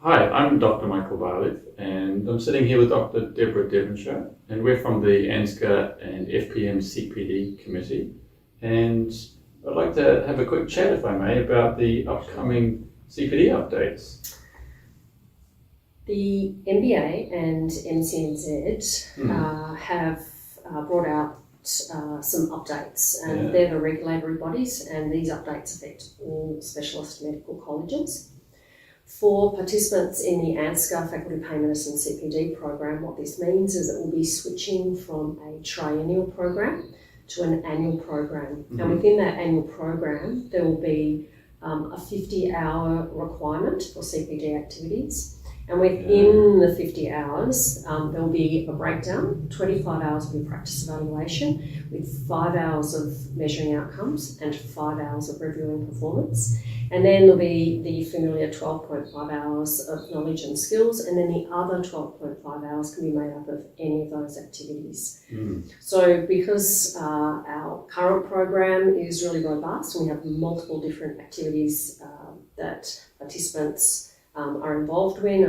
Hi, I'm Dr. Michael Barlett, and I'm sitting here with Dr. Deborah Devonshire, and we're from the ANZCA and FPM CPD committee. And I'd like to have a quick chat, if I may, about the upcoming CPD updates. The MBA and MCNZ have brought out some updates, and they're the regulatory bodies, and these updates affect all specialist medical colleges. For participants in the ANZCA Faculty Pain Medicine CPD program, what this means is that we'll be switching from a triennial program to an annual program. And within that annual program, there will be a 50-hour requirement for CPD activities. And within the 50 hours, there will be a breakdown. 25 hours will be practice evaluation with 5 hours of measuring outcomes and 5 hours of reviewing performance. And then there'll be the familiar 12.5 hours of knowledge and skills, and then the other 12.5 hours can be made up of any of those activities. So because our current program is really robust, and we have multiple different activities that participants are involved in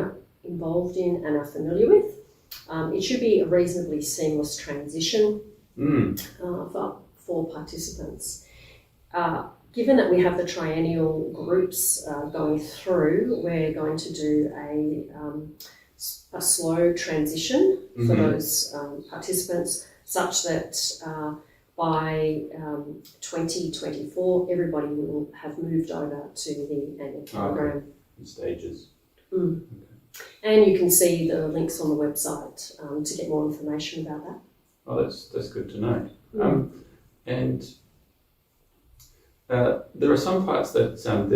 and are familiar with, it should be a reasonably seamless transition for participants. Given that we have the triennial groups going through, we're going to do a slow transition for those participants, such that by 2024, everybody will have moved over to the annual program. In stages. Okay. And you can see the links on the website to get more information about that. Oh, that's good to know. And there are some parts that sound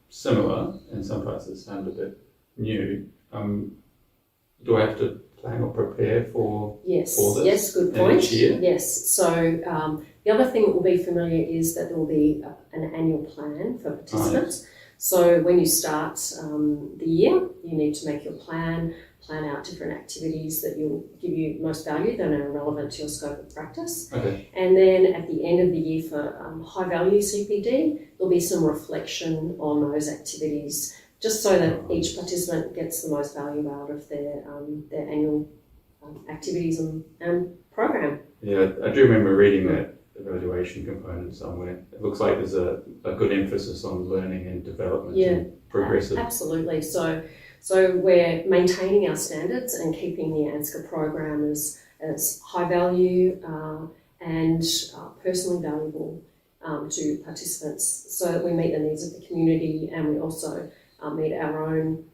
similar and some parts that sound a bit new. Do I have to plan or prepare for this? Yes, good point. Each year? Yes. So the other thing that will be familiar is that there will be an annual plan for participants. So when you start the year, you need to make your plan out different activities that will give you most value, that are relevant to your scope of practice. Okay. And then at the end of the year for high value CPD, there'll be some reflection on those activities, just so that each participant gets the most value out of their annual activities and program. Yeah, I do remember reading that evaluation component somewhere. It looks like there's a good emphasis on learning and development and progressive. Absolutely. So we're maintaining our standards and keeping the ANZCA program as high value and personally valuable to participants, so that we meet the needs of the community, and we also meet our own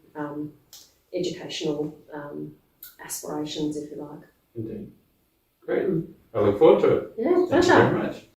educational aspirations, if you like. Indeed. Great. I look forward to it. Yeah, pleasure. Thank you very much.